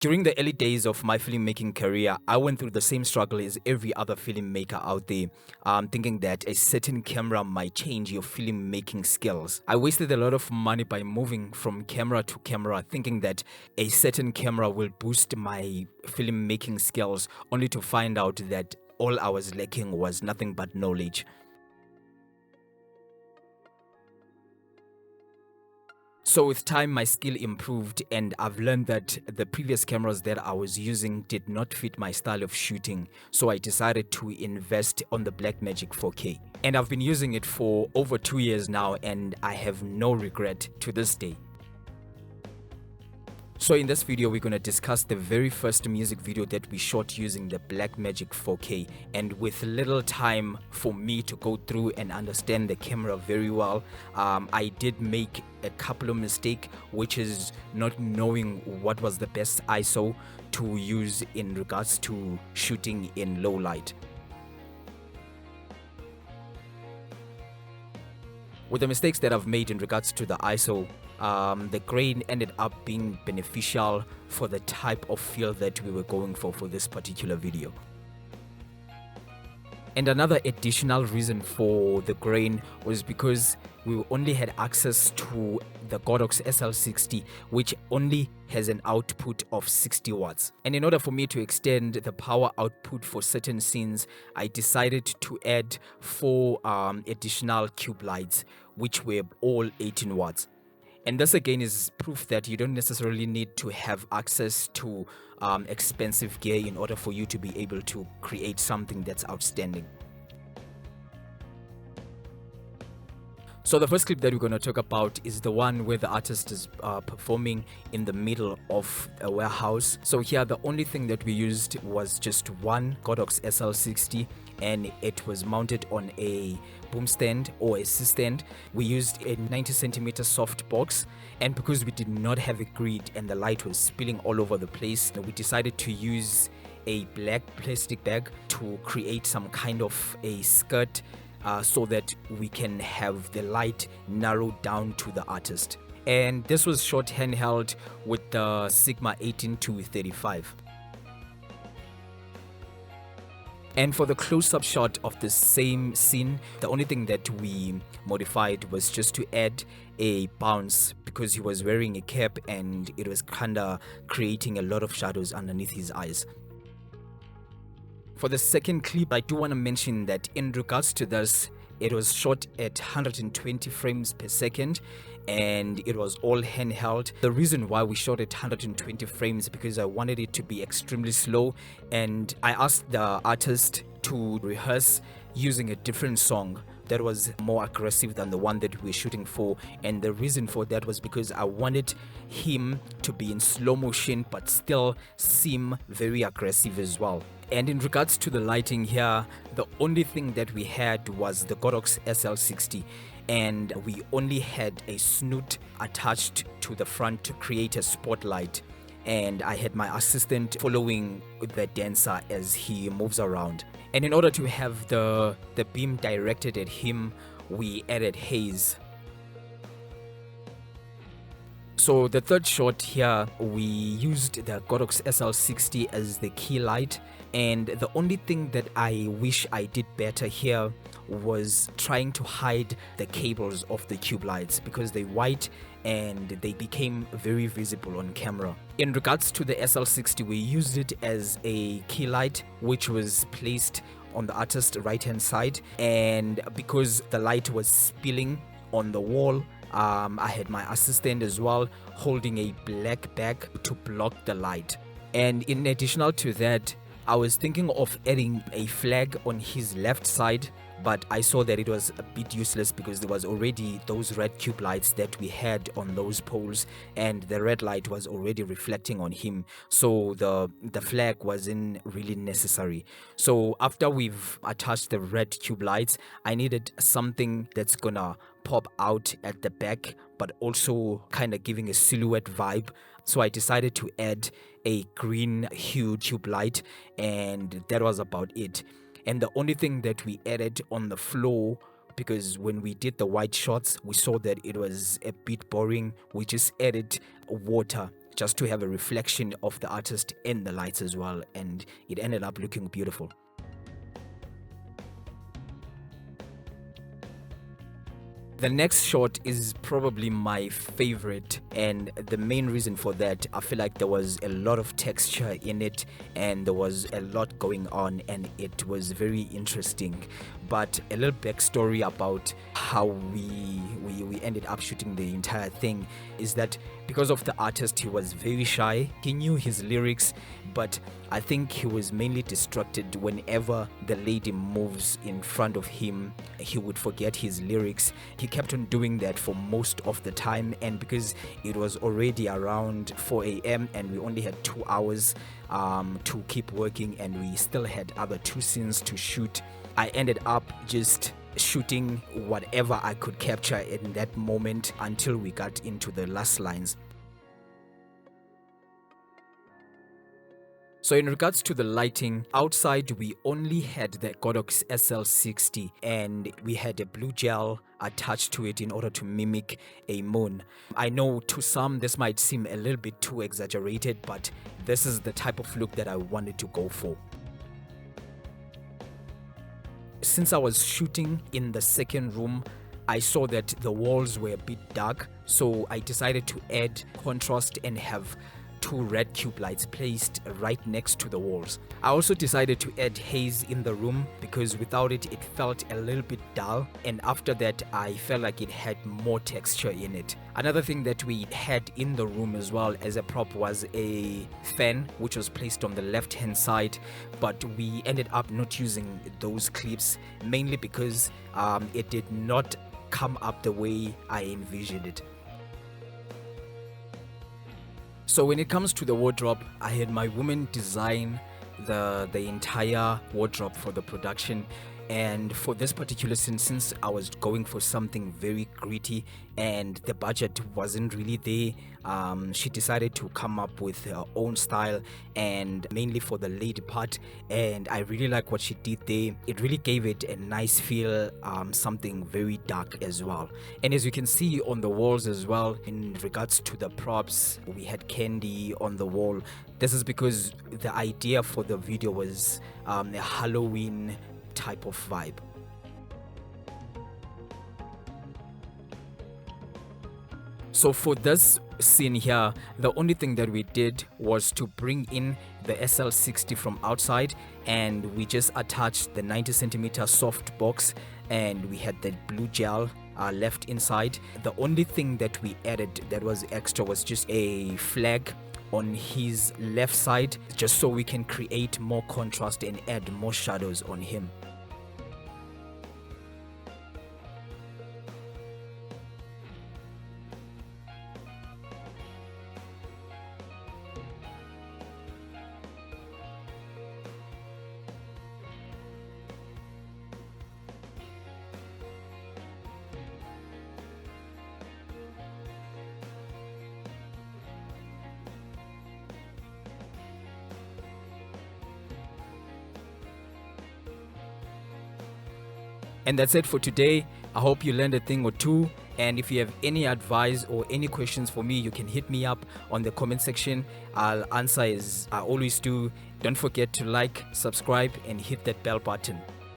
During the early days of my filmmaking career, I went through the same struggle as every other filmmaker out there, thinking that a certain camera might change your filmmaking skills. I wasted a lot of money by moving from camera to camera, thinking that a certain camera will boost my filmmaking skills, only to find out that all I was lacking was nothing but knowledge. So with time, my skill improved, and I've learned that the previous cameras that I was using did not fit my style of shooting. So I decided to invest on the Blackmagic 4K. And I've been using it for over 2 years now, and I have no regret to this day. So in this video, we're going to discuss the very first music video that we shot using the Blackmagic 4K, and with little time for me to go through and understand the camera very well, I did make a couple of mistakes, which is not knowing what was the best ISO to use in regards to shooting in low light. With the mistakes that I've made in regards to the ISO, the grain ended up being beneficial for the type of feel that we were going for this particular video. And another additional reason for the grain was because we only had access to the Godox SL60, which only has an output of 60 watts. And in order for me to extend the power output for certain scenes, I decided to add 4 additional cube lights, which were all 18 watts. And this again is proof that you don't necessarily need to have access to expensive gear in order for you to be able to create something that's outstanding. So the first clip that we're going to talk about is the one where the artist is performing in the middle of a warehouse. So here the only thing that we used was just one Godox SL60, and it was mounted on a boom stand or a C-stand. We used a 90 centimeter soft box, and because we did not have a grid and the light was spilling all over the place, we decided to use a black plastic bag to create some kind of a skirt, so that we can have the light narrowed down to the artist. And this was shot handheld with the Sigma 18-35. And for the close-up shot of the same scene, the only thing that we modified was just to add a bounce, because he was wearing a cap and it was kinda creating a lot of shadows underneath his eyes. For the second clip, I do want to mention that in regards to this, it was shot at 120 frames per second, and it was all handheld. The reason why we shot at 120 frames because I wanted it to be extremely slow, and I asked the artist to rehearse using a different song that was more aggressive than the one that we were shooting for. And the reason for that was because I wanted him to be in slow motion but still seem very aggressive as well. And in regards to the lighting here, the only thing that we had was the Godox SL60, and we only had a snoot attached to the front to create a spotlight, and I had my assistant following the dancer as he moves around. And in order to have the beam directed at him, we added haze. So the third shot here, we used the Godox SL60 as the key light, and the only thing that I wish I did better here was trying to hide the cables of the cube lights, because they're white and they became very visible on camera. In regards to the SL60, we used it as a key light, which was placed on the artist's right hand side, and because the light was spilling on the wall, I had my assistant as well holding a black bag to block the light. And in addition to that, I was thinking of adding a flag on his left side, but I saw that it was a bit useless because there was already those red cube lights that we had on those poles, and the red light was already reflecting on him, so the flag wasn't really necessary. So after we've attached the red cube lights, I needed something that's gonna pop out at the back but also kind of giving a silhouette vibe. So I decided to add a green hue tube light, and that was about it. And the only thing that we added on the floor, because when we did the white shots, we saw that it was a bit boring, we just added water just to have a reflection of the artist in the lights as well, and it ended up looking beautiful. The next shot is probably my favorite, and the main reason for that, I feel like there was a lot of texture in it and there was a lot going on and it was very interesting. But a little backstory about how we ended up shooting the entire thing is that because of the artist, he was very shy. He knew his lyrics, but I think he was mainly distracted whenever the lady moves in front of him. He would forget his lyrics. He kept on doing that for most of the time, and because it was already around 4 a.m. and we only had 2 hours to keep working and we still had other 2 scenes to shoot, I ended up just shooting whatever I could capture in that moment until we got into the last lines. So in regards to the lighting, outside we only had the Godox SL60 and we had a blue gel attached to it in order to mimic a moon. I know to some this might seem a little bit too exaggerated, but this is the type of look that I wanted to go for. Since I was shooting in the second room, I saw that the walls were a bit dark, so I decided to add contrast and have 2 red cube lights placed right next to the walls. I also decided to add haze in the room because without it, it felt a little bit dull, and after that I felt like it had more texture in it. Another thing that we had in the room as well as a prop was a fan which was placed on the left hand side, but we ended up not using those clips mainly because it did not come up the way I envisioned it. So when it comes to the wardrobe, I had my woman design the entire wardrobe for the production. And for this particular scene, since I was going for something very gritty and the budget wasn't really there, she decided to come up with her own style, and mainly for the lady part. And I really like what she did there. It really gave it a nice feel, something very dark as well. And as you can see on the walls as well, in regards to the props, we had candy on the wall. This is because the idea for the video was a Halloween type of vibe. So for this scene here, the only thing that we did was to bring in the SL60 from outside, and we just attached the 90 centimeter soft box, and we had the blue gel left inside. The only thing that we added that was extra was just a flag on his left side, just so we can create more contrast and add more shadows on him. And that's it for today. I hope you learned a thing or two. And if you have any advice or any questions for me, you can hit me up on the comment section. I'll answer as I always do. Don't forget to like, subscribe, and hit that bell button.